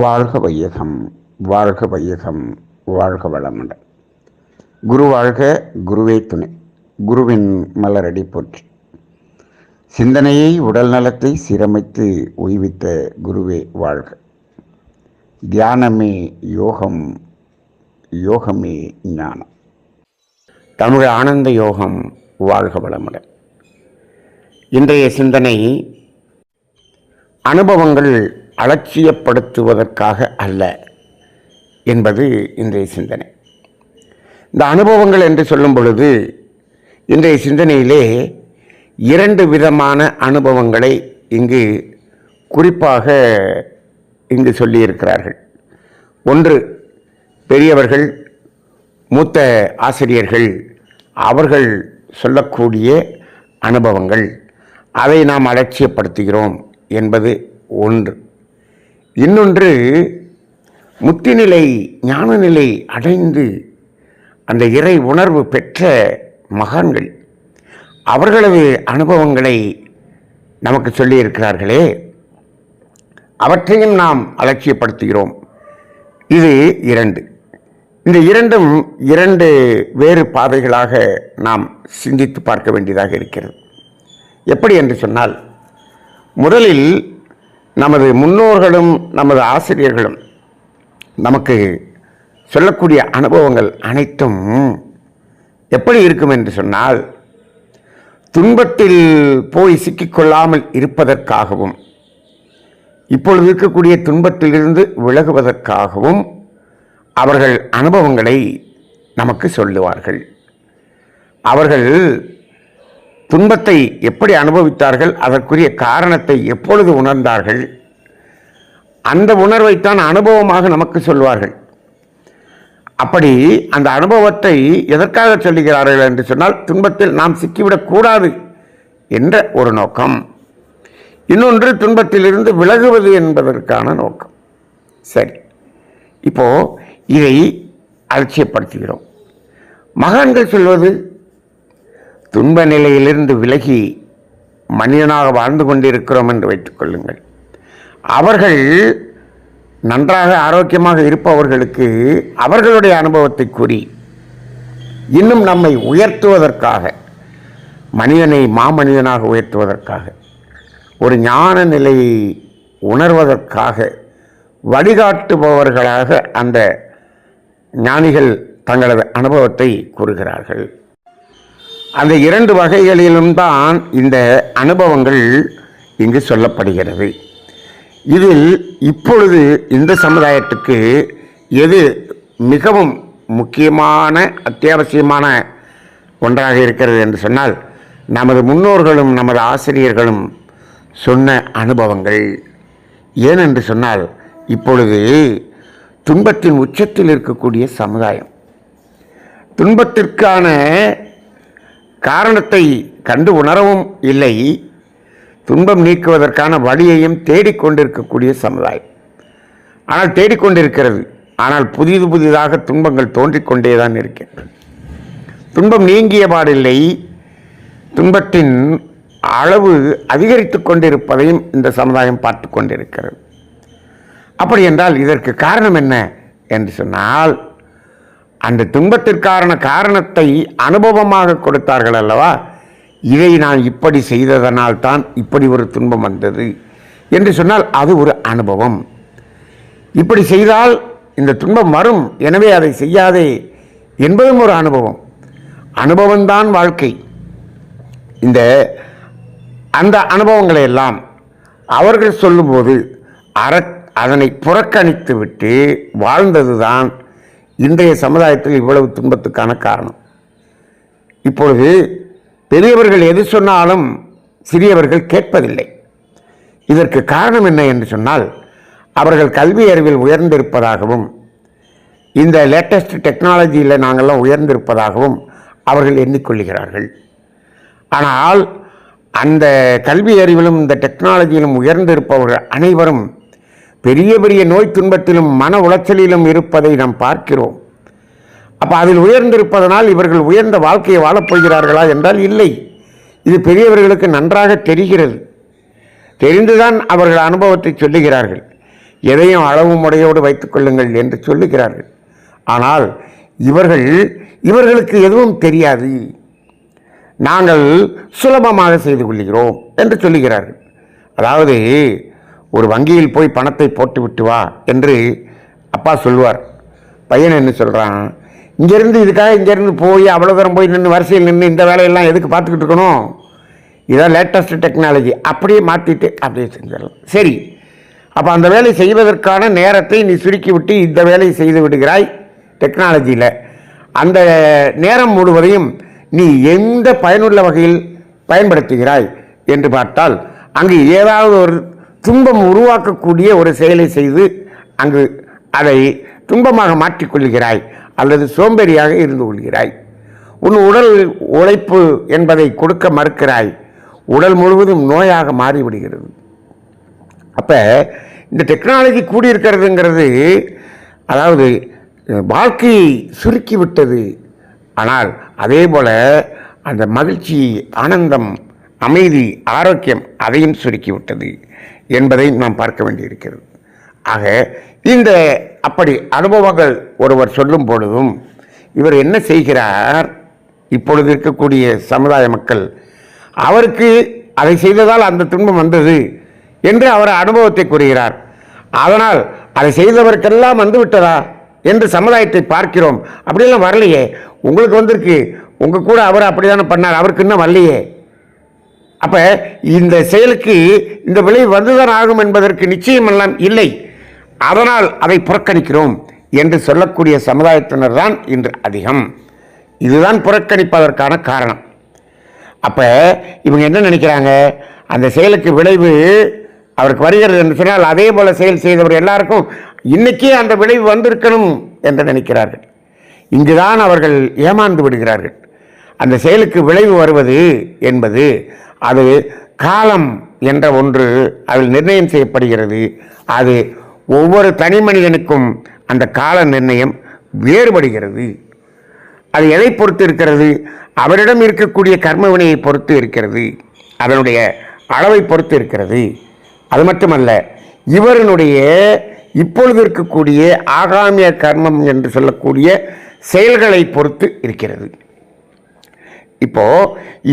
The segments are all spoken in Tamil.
வாழ்க வையகம், வாழ்க வையகம், வாழ்க வளமுடன். குரு வாழ்க, குருவே துணை. குருவின் மலரடி போற்றி. சிந்தனையை, உடல் நலத்தை சீரமைத்து உய்வித்த குருவே வாழ்க. தியானமே யோகம், யோகமே ஞானம். தமிழ் ஆனந்த யோகம். வாழ்க வளமுடன். இன்றைய சிந்தனை அனுபவங்கள் அலட்சியப்படுத்துவதற்காக அல்ல என்பது இன்றைய சிந்தனை. இந்த அனுபவங்கள் என்று சொல்லும் பொழுது இன்றைய சிந்தனையிலே இரண்டு விதமான அனுபவங்களை இங்கு குறிப்பாக சொல்லியிருக்கிறார்கள். ஒன்று, பெரியவர்கள், மூத்த ஆசிரியர்கள் அவர்கள் சொல்லக்கூடிய அனுபவங்கள், அதை நாம் அலட்சியப்படுத்துகிறோம் என்பது ஒன்று. இன்னொன்று, முத்திநிலை, ஞானநிலை அடைந்து அந்த இறை உணர்வு பெற்ற மகான்கள் அவர்களது அனுபவங்களை நமக்கு சொல்லியிருக்கிறார்களே, அவற்றையும் நாம் அலட்சியப்படுத்துகிறோம். இது இரண்டு. இந்த இரண்டும் இரண்டு வேறு பாதைகளாக நாம் சிந்தித்து பார்க்க வேண்டியதாக இருக்கிறது. எப்படி என்று சொன்னால், முதலில் நமது முன்னோர்களும் நமது ஆசிரியர்களும் நமக்கு சொல்லக்கூடிய அனுபவங்கள் அனைத்தும் எப்படி இருக்கும் என்று சொன்னால், துன்பத்தில் போய் சிக்கிக்கொள்ளாமல் இருப்பதற்காகவும் இப்பொழுது இருக்கக்கூடிய துன்பத்திலிருந்து விலகுவதற்காகவும் அவர்கள் அனுபவங்களை நமக்கு சொல்லுவார்கள். அவர்கள் துன்பத்தை எப்படி அனுபவித்தார்கள், அதற்குரிய காரணத்தை எப்பொழுது உணர்ந்தார்கள், அந்த உணர்வைத்தான் அனுபவமாக நமக்கு சொல்வார்கள். அப்படி அந்த அனுபவத்தை எதற்காக சொல்லுகிறார்கள் என்று சொன்னால், துன்பத்தில் நாம் சிக்கிவிடக்கூடாது என்ற ஒரு நோக்கம். இன்னொன்று, துன்பத்திலிருந்து விலகுவது என்பதற்கான நோக்கம். சரி, இப்போ இதை அலட்சியப்படுத்துகிறோம். மகான்கள் சொல்வது, துன்ப நிலையிலிருந்து விலகி மனிதனாக வாழ்ந்து கொண்டிருக்கிறோம் என்று வைத்துக் கொள்ளுங்கள். அவர்கள் நன்றாக ஆரோக்கியமாக இருப்பவர்களுக்கு அவர்களுடைய அனுபவத்தை கூறி இன்னும் நம்மை உயர்த்துவதற்காக, மனிதனை மாமனிதனாக உயர்த்துவதற்காக, ஒரு ஞான நிலையை உணர்வதற்காக வழிகாட்டுபவர்களாக அந்த ஞானிகள் தங்களது அனுபவத்தை கூறுகிறார்கள். அந்த இரண்டு வகைகளிலும் தான் இந்த அனுபவங்கள் இங்கு சொல்லப்படுகிறது. இதில் இப்பொழுது இந்த சமுதாயத்துக்கு எது மிகவும் முக்கியமான, அத்தியாவசியமான ஒன்றாக இருக்கிறது என்று சொன்னால், நமது முன்னோர்களும் நமது ஆசிரியர்களும் சொன்ன அனுபவங்கள். ஏனென்று சொன்னால், இப்பொழுது துன்பத்தின் உச்சத்தில் இருக்கக்கூடிய சமுதாயம் துன்பத்திற்கான காரணத்தை கண்டு உணரவும் இல்லை, துன்பம் நீக்குவதற்கான வழியையும் தேடிக்கொண்டிருக்கக்கூடிய சமுதாயம். ஆனால் தேடிக்கொண்டிருக்கிறது, ஆனால் புதிதாக துன்பங்கள் தோன்றிக்கொண்டேதான் இருக்கின்றன. துன்பம் நீங்கிய பாடில்லை, துன்பத்தின் அளவு அதிகரித்து கொண்டிருப்பதையும் இந்த சமுதாயம் பார்த்து கொண்டிருக்கிறது. அப்படி என்றால் இதற்கு காரணம் என்ன என்று சொன்னால், அந்த துன்பத்திற்கான காரணத்தை அனுபவமாக கொடுத்தார்கள் அல்லவா. இதை நான் இப்படி செய்ததனால் தான் இப்படி ஒரு துன்பம் வந்தது என்று சொன்னால் அது ஒரு அனுபவம். இப்படி செய்தால் இந்த துன்பம் வரும், எனவே அதை செய்யாதே என்பதும் ஒரு அனுபவம். அனுபவம்தான் வாழ்க்கை. அந்த அனுபவங்களை எல்லாம் அவர்கள் சொல்லும்போது அதனை புறக்கணித்து விட்டு வாழ்ந்ததுதான் இன்றைய சமுதாயத்தில் இவ்வளவு துன்பத்துக்கான காரணம். இப்பொழுது பெரியவர்கள் எது சொன்னாலும் சிறியவர்கள் கேட்பதில்லை. இதற்கு காரணம் என்ன என்று சொன்னால், அவர்கள் கல்வி அறிவில் உயர்ந்திருப்பதாகவும் இந்த லேட்டஸ்ட் டெக்னாலஜியில் நாங்கள்லாம் உயர்ந்திருப்பதாகவும் அவர்கள் எண்ணிக்கொள்கிறார்கள். ஆனால் அந்த கல்வி அறிவிலும் இந்த டெக்னாலஜியிலும் உயர்ந்திருப்பவர்கள் அனைவரும் பெரிய பெரிய நோய் துன்பத்திலும் மன உளைச்சலிலும் இருப்பதை நாம் பார்க்கிறோம். அப்போ அதில் உயர்ந்திருப்பதனால் இவர்கள் உயர்ந்த வாழ்க்கையை வாழப்போகிறார்களா என்றால் இல்லை. இது பெரியவர்களுக்கு நன்றாக தெரிகிறது. தெரிந்துதான் அவர்கள் அனுபவத்தை சொல்லுகிறார்கள். எதையும் அளவு முறையோடு வைத்துக் கொள்ளுங்கள் என்று சொல்லுகிறார்கள். ஆனால் இவர்களுக்கு எதுவும் தெரியாது, நாங்கள் சுலபமாக செய்து கொள்கிறோம் என்று சொல்லுகிறார்கள். அதாவது ஒரு வங்கியில் போய் பணத்தை போட்டு விட்டு வா என்று அப்பா சொல்லுவார். பையன் என்ன சொல்கிறான், இங்கேருந்து இங்கேருந்து போய் அவ்வளோ தூரம் போய் நின்று வரிசையில் நின்று இந்த வேலையெல்லாம் எதுக்கு பார்த்துக்கிட்டு இருக்கணும், இதான் லேட்டஸ்ட் டெக்னாலஜி, அப்படியே மாற்றிட்டு அப்படியே செஞ்சிடலாம். சரி, அப்போ அந்த வேலை செய்வதற்கான நேரத்தை நீ சுருக்கி விட்டு இந்த வேலையை செய்து விடுகிறாய் டெக்னாலஜியில். அந்த நேரம் முழுவதையும் நீ எந்த பயனுள்ள வகையில் பயன்படுத்துகிறாய் என்று பார்த்தால் அங்கு ஏதாவது ஒரு துன்பம் உருவாக்கக்கூடிய ஒரு செயலை செய்து அங்கு அதை துன்பமாக மாற்றிக்கொள்கிறாய் அல்லது சோம்பேறியாக இருந்து கொள்கிறாய். உன் உடல் உழைப்பு என்பதை கொடுக்க மறுக்கிறாய். உடல் முழுவதும் நோயாக மாறிவிடுகிறது. அப்போ இந்த டெக்னாலஜி கூடியிருக்கிறதுங்கிறது அதாவது வாழ்க்கையை சுருக்கி விட்டது. ஆனால் அதே போல் அந்த மகிழ்ச்சி, ஆனந்தம், அமைதி, ஆரோக்கியம் அதையும் சுருக்கி விட்டது என்பதை நாம் பார்க்க வேண்டியிருக்கிறது. ஆக இந்த அப்படி அனுபவங்கள் ஒருவர் சொல்லும் பொழுதும் இவர் என்ன செய்கிறார், இப்பொழுது இருக்கக்கூடிய சமுதாய மக்கள் அவருக்கு அதை செய்ததால் அந்த துன்பம் வந்தது என்று அவர் அனுபவத்தை கூறுகிறார். அதனால் அதை செய்தவருக்கெல்லாம் வந்து விட்டதா என்று சமுதாயத்தை பார்க்கிறோம். அப்படியெல்லாம் வரலையே, உங்களுக்கு வந்திருக்கு, உங்கள் கூட அவர் அப்படிதானே பண்ணார், அவருக்கு இன்னும் வரலையே. அப்போ இந்த செயலுக்கு இந்த விளைவு வந்துதான் ஆகும் என்பதற்கு நிச்சயமெல்லாம் இல்லை, அதனால் அதை புறக்கணிக்கிறோம் என்று சொல்லக்கூடிய சமுதாயத்தினர் தான் இன்று அதிகம். இதுதான் புறக்கணிப்பதற்கான காரணம். அப்போ இவங்க என்ன நினைக்கிறாங்க, அந்த செயலுக்கு விளைவு அவருக்கு வருகிறது என்று சொன்னால் அதே போல செயல் செய்தவர் எல்லாருக்கும் இன்னைக்கே அந்த விளைவு வந்திருக்கணும் என்று நினைக்கிறார்கள். இங்குதான் அவர்கள் ஏமாந்து விடுகிறார்கள். அந்த செயலுக்கு விளைவு வருவது என்பது அது காலம் என்ற ஒன்று அதில் நிர்ணயம் செய்யப்படுகிறது. அது ஒவ்வொரு தனி மனிதனுக்கும் அந்த கால நிர்ணயம் வேறுபடுகிறது. அது எதை பொறுத்து இருக்கிறது, அவரிடம் இருக்கக்கூடிய கர்ம வினையை பொறுத்து இருக்கிறது, அதனுடைய அளவை பொறுத்து இருக்கிறது. அது மட்டுமல்ல, இவருடைய இப்பொழுது இருக்கக்கூடிய ஆகாமிய கர்மம் என்று சொல்லக்கூடிய செயல்களை பொறுத்து இருக்கிறது. இப்போ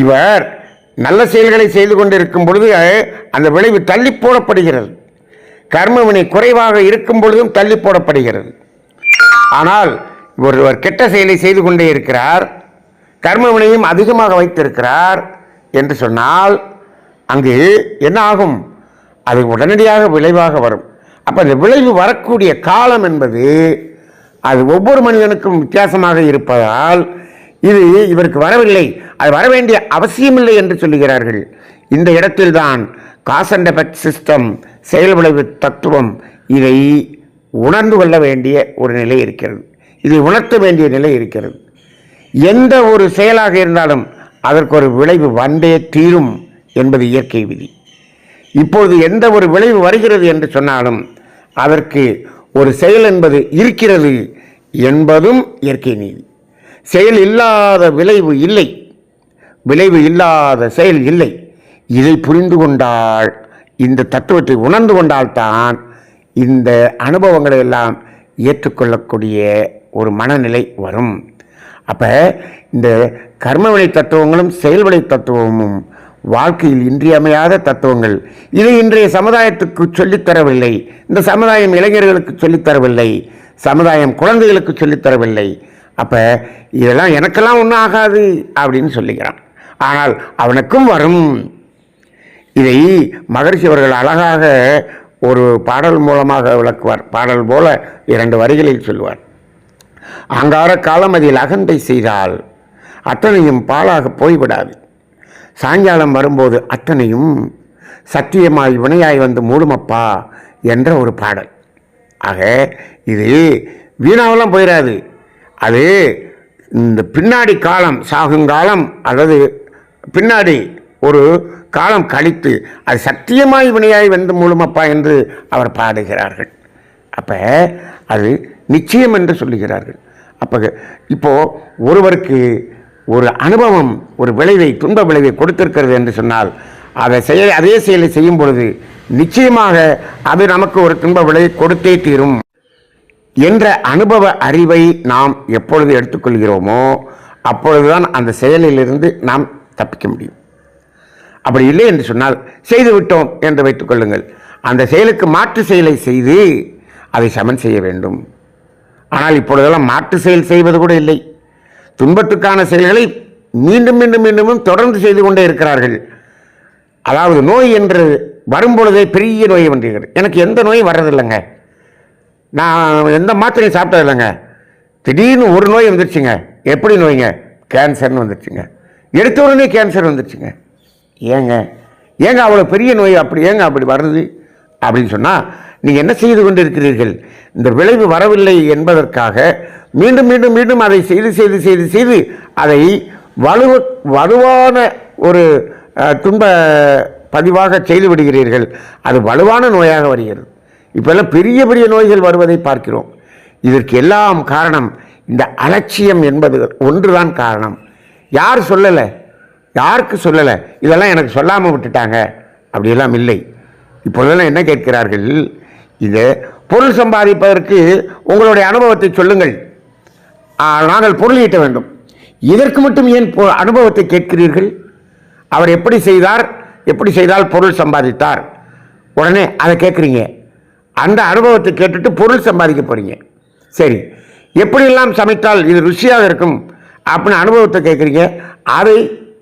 இவர் நல்ல செயல்களை செய்து கொண்டிருக்கும் பொழுது அந்த விளைவு தள்ளி போடப்படுகிறது. கர்மவினை குறைவாக இருக்கும் பொழுதும் தள்ளி போடப்படுகிறது. ஆனால் ஒருவர் கெட்ட செயலை செய்து கொண்டே இருக்கிறார், கர்மவினையும் அதிகமாக வைத்திருக்கிறார் என்று சொன்னால் அங்கு என்ன ஆகும், அது உடனடியாக விளைவாக வரும். அப்போ அந்த விளைவு வரக்கூடிய காலம் என்பது அது ஒவ்வொரு மனிதனுக்கும் வித்தியாசமாக இருப்பதால் இது இவருக்கு வரவில்லை, அது வர வேண்டிய அவசியமில்லை என்று சொல்லுகிறார்கள். இந்த இடத்தில்தான் காஸ் அண்ட் எஃபெக்ட் சிஸ்டம், செயல் விளைவு தத்துவம், இதை உணர்ந்து கொள்ள வேண்டிய ஒரு நிலை இருக்கிறது, இதை உணர்த்த வேண்டிய நிலை இருக்கிறது. எந்த ஒரு செயலாக இருந்தாலும் அதற்கு ஒரு விளைவு வந்தே தீரும் என்பது இயற்கை விதி. இப்பொழுது எந்த ஒரு விளைவு வருகிறது என்று சொன்னாலும் அதற்கு ஒரு செயல் என்பது இருக்கிறது என்பதும் இயற்கை நீதி. செயல் இல்லாத விளைவு இல்லை, விளைவு இல்லாத செயல் இல்லை. இதை புரிந்து கொண்டால், இந்த தத்துவத்தை உணர்ந்து கொண்டால்தான் இந்த அனுபவங்களை எல்லாம் ஏற்றுக்கொள்ளக்கூடிய ஒரு மனநிலை வரும். அப்போ இந்த கர்மவினை தத்துவங்களும் செயல்வினை தத்துவமும் வாழ்க்கையில் இன்றியமையாத தத்துவங்கள். இதை இன்றைய சமுதாயத்துக்கு சொல்லித்தரவில்லை, இந்த சமுதாயம் இளைஞர்களுக்கு சொல்லித்தரவில்லை, சமுதாயம் குழந்தைகளுக்கு சொல்லித்தரவில்லை. அப்போ இதெல்லாம் எனக்கெல்லாம் ஒன்றும் ஆகாது அப்படின்னு சொல்லிக்கிறான். ஆனால் அவனுக்கும் வரும். இதை மகரிஷி அவர்கள் அழகாக ஒரு பாடல் மூலமாக விளக்குவார். பாடல் போல 2 வரிகளில் சொல்லுவார். அங்கார காலம் அதில் அகந்தை செய்தால் அத்தனையும் பாலாக போய்விடாது, சாயங்காலம் வரும்போது அத்தனையும் சத்தியமாய் வினையாய் வந்து மூடுமப்பா என்ற ஒரு பாடல். ஆக இது வீணாவெல்லாம் போயிடாது, அது இந்த பின்னாடி காலம், சாகுங்காலம் அல்லது பின்னாடி ஒரு காலம் கழித்து அது சத்தியமாய் வினையாய் வந்து மூடுமப்பா என்று அவர் பாடுகிறார்கள். அப்போ அது நிச்சயம் என்று சொல்லுகிறார்கள். அப்போ இப்போது ஒருவருக்கு ஒரு அனுபவம் ஒரு விளைவை, துன்ப விளைவை கொடுத்திருக்கிறது என்று சொன்னால் அதே செயலை செய்யும் பொழுது நிச்சயமாக அது நமக்கு ஒரு துன்ப விளைவை கொடுத்தே தீரும் என்ற அனுபவ அறிவை நாம் எப்பொழுது எடுத்துக்கொள்கிறோமோ அப்பொழுதுதான் அந்த செயலிலிருந்து நாம் தப்பிக்க முடியும். அப்படி இல்லை என்று சொன்னால் செய்து விட்டோம் என்று வைத்துக் கொள்ளுங்கள், அந்த செயலுக்கு மாற்று செயலை செய்து அதை சமன் செய்ய வேண்டும். ஆனால் இப்பொழுதெல்லாம் மாற்று செயல் செய்வது கூட இல்லை. துன்பத்துக்கான செயல்களை மீண்டும் மீண்டும் மீண்டும் தொடர்ந்து செய்து கொண்டே இருக்கிறார்கள். அதாவது நோய் என்று வரும்பொழுதே பெரிய நோயை வந்துகிறது. எனக்கு எந்த நோயும் வர்றதில்லைங்க, நான் எந்த மாத்திரையும் சாப்பிட்டது இல்லைங்க, திடீர்னு ஒரு நோய் வந்துருச்சுங்க. எப்படி நோய்ங்க? கேன்சர்னு வந்துருச்சுங்க. எடுத்த உடனே கேன்சர் வந்துருச்சுங்க. ஏங்க ஏங்க அவ்வளோ பெரிய நோய் அப்படி ஏங்க அப்படி வருது அப்படின்னு சொன்னால் நீங்கள் என்ன செய்து கொண்டு இருக்கிறீர்கள்? இந்த விளைவு வரவில்லை என்பதற்காக மீண்டும் மீண்டும் மீண்டும் அதை செய்து செய்து செய்து செய்து அதை வலுவான ஒரு துன்ப பதிவாக செய்து விடுகிறீர்கள். அது வலுவான நோயாக வருகிறது. இப்போல்லாம் பெரிய பெரிய நோய்கள் வருவதை பார்க்கிறோம். இதற்கு எல்லாம் காரணம் இந்த அலட்சியம் என்பது ஒன்றுதான் காரணம். யார் சொல்லலை, யாருக்கு சொல்லலை, இதெல்லாம் எனக்கு சொல்லாமல் விட்டுட்டாங்க அப்படியெல்லாம் இல்லை. இப்பொழுதெல்லாம் என்ன கேட்கிறார்கள்? இது பொருள் சம்பாதிப்பதற்கு உங்களுடைய அனுபவத்தை சொல்லுங்கள், நாங்கள் பொருள் ஈட்ட வேண்டும். இதற்கு மட்டும் ஏன் அனுபவத்தை கேட்கிறீர்கள்? அவர் எப்படி செய்தார், எப்படி செய்தால் பொருள் சம்பாதித்தார், உடனே அதை கேட்குறீங்க. அந்த அனுபவத்தை கேட்டுட்டு பொருள் சம்பாதிக்க போகிறீங்க. சரி, எப்படியெல்லாம் சமைத்தால் இது ருசியாக இருக்கும் அப்படின்னு அனுபவத்தை கேட்குறீங்க. அதை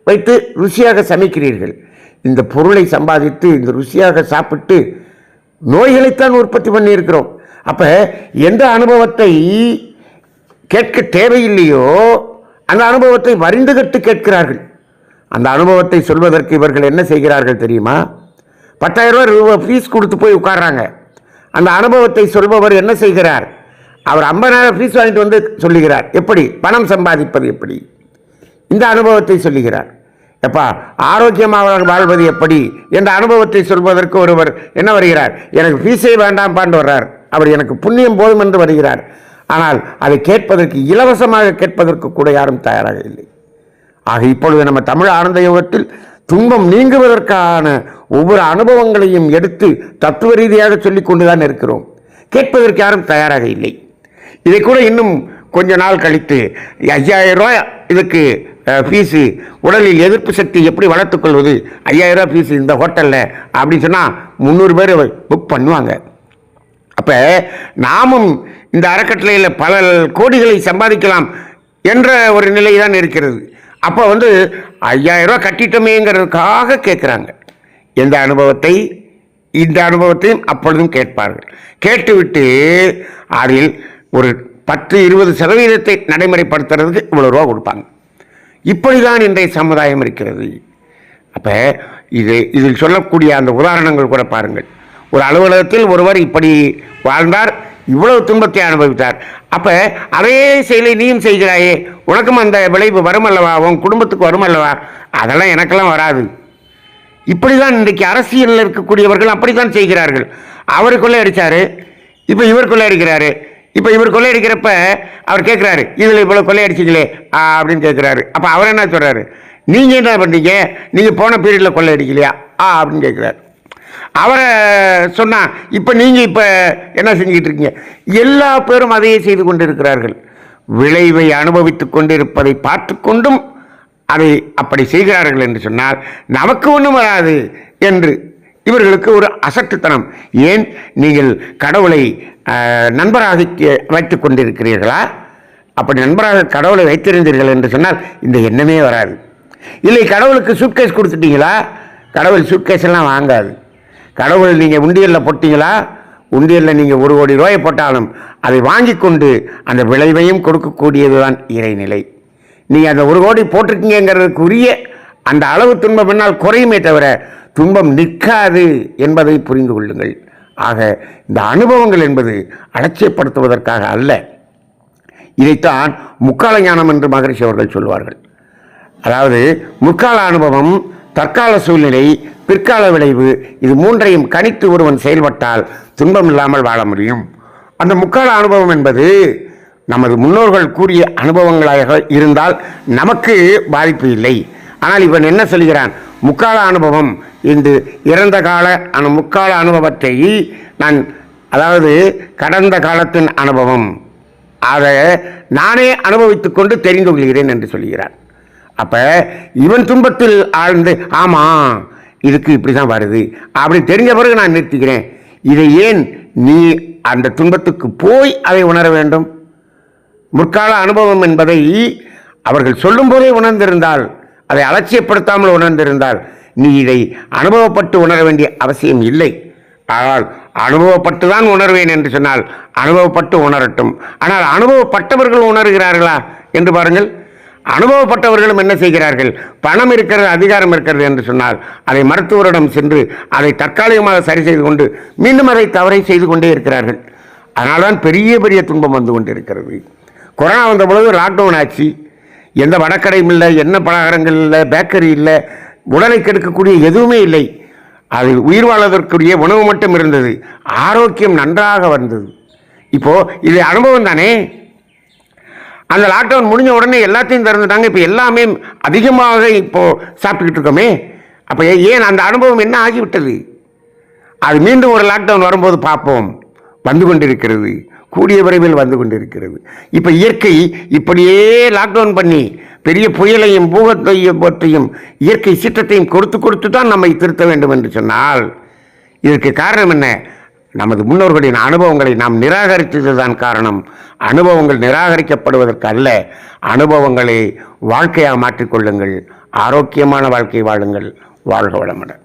வைத்து ருசியாக சமைக்கிறீர்கள். இந்த பொருளை சம்பாதித்து இந்த ருசியாக சாப்பிட்டு நோய்களைத்தான் உற்பத்தி பண்ணி இருக்கிறோம். அப்போ எந்த அனுபவத்தை கேட்க தேவையில்லையோ அந்த அனுபவத்தை வரிந்து கட்டு கேட்கிறார்கள். அந்த அனுபவத்தை சொல்வதற்கு இவர்கள் என்ன செய்கிறார்கள் தெரியுமா? 10,000 ரூபாய் ஃபீஸ் கொடுத்து போய் உட்கார்றாங்க. அந்த அனுபவத்தை சொல்பவர் என்ன செய்கிறார்? அவர் 50,000 ஃபீஸ் வாங்கிட்டு வந்து சொல்லுகிறார். எப்படி பணம் சம்பாதிப்பது எப்படி, இந்த அனுபவத்தை சொல்லுகிறார். எப்பா ஆரோக்கியமாக வாழ்வது எப்படி என்ற அனுபவத்தை சொல்வதற்கு ஒருவர் என்ன வருகிறார்? எனக்கு ஃபீஸே வேண்டாம்பான்னு வர்றார். அவர் எனக்கு புண்ணியம் போதும் என்று வருகிறார். ஆனால் அதை கேட்பதற்கு, இலவசமாக கேட்பதற்கு கூட யாரும் தயாராக இல்லை. ஆக இப்பொழுது நம்ம தமிழ் ஆனந்த யோகத்தில் துன்பம் நீங்குவதற்கான ஒவ்வொரு அனுபவங்களையும் எடுத்து தத்துவ ரீதியாக சொல்லிக் கொண்டுதான் இருக்கிறோம். கேட்பதற்கு யாரும் தயாராக இல்லை. இதை கூட இன்னும் கொஞ்ச நாள் கழித்து 5,000 ரூபாய் இதுக்கு ஃபீஸு, உடலில் எதிர்ப்பு சக்தி எப்படி வளர்த்துக்கொள்வது, 5,000 ரூபாய் ஃபீஸு இந்த ஹோட்டலில் அப்படின்னு சொன்னால் 300 பேர் புக் பண்ணுவாங்க. அப்போ நாமும் இந்த அறக்கட்டளையில் பல கோடிகளை சம்பாதிக்கலாம் என்ற ஒரு நிலை தான் இருக்கிறது. அப்போ 5,000 ரூபாய் கட்டிட்டோமேங்கிறதுக்காக கேட்குறாங்க. எந்த அனுபவத்தை, இந்த அனுபவத்தையும் அப்பொழுதும் கேட்பார்கள். கேட்டுவிட்டு அதில் ஒரு 10-20% நடைமுறைப்படுத்துறதுக்கு இவ்வளோ ரூபா கொடுப்பாங்க. இப்படிதான் இன்றைய சமுதாயம் இருக்கிறது. அப்போ இதில் சொல்லக்கூடிய அந்த உதாரணங்கள் கூட பாருங்கள். ஒரு அலுவலகத்தில் ஒருவர் இப்படி வாழ்ந்தார், இவ்வளவு துன்பத்தை அனுபவித்தார். அப்போ அதே செயலை நீயும் செய்கிறாயே, உனக்கும் அந்த விளைவு வருமல்லவா, உன் குடும்பத்துக்கு வருமல்லவா? அதெல்லாம் எனக்கெல்லாம் வராது. இப்படி தான் இன்றைக்கு அரசியலில் இருக்கக்கூடியவர்கள் அப்படி தான் செய்கிறார்கள். அவர் கொள்ளையடிச்சார், இப்போ இவர் கொள்ளையடிக்கிறாரு. இப்போ இவர் கொள்ளையடிக்கிறப்ப அவர் கேட்குறாரு, இதில் இவ்வளோ கொள்ளையடிச்சிங்களே அப்படின்னு கேட்குறாரு. அப்போ அவர் என்ன சொல்கிறாரு? நீங்கள் என்ன பண்ணுறீங்க, நீங்கள் போன பீரியடில் கொள்ளையடிக்கலையா அப்படின்னு கேட்குறாரு. அவரை சொன்னால் இப்போ நீங்கள் இப்போ என்ன செஞ்சுக்கிட்டு இருக்கீங்க? எல்லா பேரும் அதையே செய்து கொண்டு இருக்கிறார்கள். விளைவை அனுபவித்து கொண்டு இருப்பதை பார்த்து கொண்டும் அதை அப்படி செய்கிறார்கள் என்று சொன்னால் நமக்கு ஒன்றும் வராது என்று இவர்களுக்கு ஒரு அசட்டுத்தனம். ஏன் நீங்கள் கடவுளை நண்பராக வைத்துக் கொண்டிருக்கிறீர்களா? அப்படி நண்பராக கடவுளை வைத்திருந்தீர்கள் என்று சொன்னால் இந்த எண்ணமே வராது. இல்லை கடவுளுக்கு சூட்கேஸ் கொடுத்துட்டீங்களா? கடவுள் சூட்கேஸ் எல்லாம் வாங்காது. கடவுள் நீங்கள் உண்டியலில் போட்டீங்களா? உண்டியலில் நீங்கள் 1 கோடி ரூபாயை போட்டாலும் அதை வாங்கி கொண்டு அந்த விளைவையும் கொடுக்கக்கூடியது தான் இறைநிலை. நீங்கள் அந்த 1 கோடி போட்டிருக்கீங்கிறதுக்குரிய அந்த அளவு துன்பம் பின்னால் குறையுமே தவிர துன்பம் நிற்காது என்பதை புரிந்து கொள்ளுங்கள். ஆக இந்த அனுபவங்கள் என்பது அலட்சியப்படுத்துவதற்காக அல்ல. இதைத்தான் முக்கால ஞானம் என்று மகரிஷி அவர்கள் சொல்வார்கள். அதாவது முற்கால அனுபவம், தற்கால சூழ்நிலை, பிற்கால விளைவு, இது 3ஐயும் கணித்து ஒருவன் செயல்பட்டால் துன்பம் இல்லாமல் வாழ முடியும். அந்த முக்கால அனுபவம் என்பது நமது முன்னோர்கள் கூறிய அனுபவங்களாக இருந்தால் நமக்கு பாதிப்பு இல்லை. ஆனால் இவன் என்ன சொல்கிறான்? முக்கால அனுபவம் இந்த இறந்த கால முக்கால அனுபவத்தை நான், அதாவது கடந்த காலத்தின் அனுபவம், அதை நானே அனுபவித்துக் கொண்டு தெரிந்து கொள்கிறேன் என்று சொல்கிறார். அப்ப இவன் துன்பத்தில் ஆழ்ந்து ஆமாம் இதுக்கு இப்படி தான் வருது அப்படி தெரிஞ்ச பிறகு நான் நிறுத்திக்கிறேன். இதை ஏன் நீ அந்த துன்பத்துக்கு போய் அதை உணர வேண்டும்? முற்கால அனுபவம் என்பதை அவர்கள் சொல்லும் போதே உணர்ந்திருந்தால், அதை அலட்சியப்படுத்தாமல் உணர்ந்திருந்தால், நீ இதை அனுபவப்பட்டு உணர வேண்டிய அவசியம் இல்லை. ஆனால் அனுபவப்பட்டு தான் உணர்வேன் என்று சொன்னால் அனுபவப்பட்டு உணரட்டும். ஆனால் அனுபவப்பட்டவர்கள் உணர்கிறார்களா என்று பாருங்கள். அனுபவப்பட்டவர்களும் என்ன செய்கிறார்கள்? பணம் இருக்கிறது, அதிகாரம் இருக்கிறது என்று சொன்னால் அதை மருத்துவரிடம் சென்று அதை தற்காலிகமாக சரி செய்து கொண்டு மீண்டும் அதை தவறை செய்து கொண்டே இருக்கிறார்கள். அதனால்தான் பெரிய பெரிய துன்பம் வந்து கொண்டிருக்கிறது. கொரோனா வந்த பொழுது லாக்டவுன் ஆச்சு. எந்த வடக்கடையும் இல்லை, என்ன பலகாரங்கள் இல்லை, பேக்கரி இல்லை, உடலை கெடுக்கக்கூடிய எதுவுமே இல்லை. அது உயிர் வாழ்வதற்குரிய உணவு மட்டும் இருந்தது. ஆரோக்கியம் நன்றாக வந்தது. இப்போ இது அனுபவம் தானே. அந்த லாக்டவுன் முடிஞ்ச உடனே எல்லாத்தையும் திறந்துட்டாங்க. இப்போ எல்லாமே அதிகமாக இப்போ சாப்பிட்டுக்கிட்டு இருக்கோமே. அப்போ ஏன் அந்த அனுபவம் என்ன ஆகிவிட்டது? அது மீண்டும் ஒரு லாக்டவுன் வரும்போது பார்ப்போம். வந்து கொண்டிருக்கிறது, கூடிய விரைவில் வந்து கொண்டிருக்கிறது. இப்போ இயற்கை இப்படியே லாக்டவுன் பண்ணி பெரிய புயலையும் பூகத்தையும் இயற்கை சீற்றத்தையும் கொடுத்து தான் நம்மை திருத்த வேண்டும் என்று சொன்னால் இதற்கு காரணம் என்ன? நமது முன்னோர்களின் அனுபவங்களை நாம் நிராகரித்ததுதான் காரணம். அனுபவங்கள் நிராகரிக்கப்படுவதற்கு அல்ல, அனுபவங்களை வாழ்க்கையாக மாற்றிக்கொள்ளுங்கள். ஆரோக்கியமான வாழ்க்கை வாழுங்கள். வாழ்க வளமுடன்.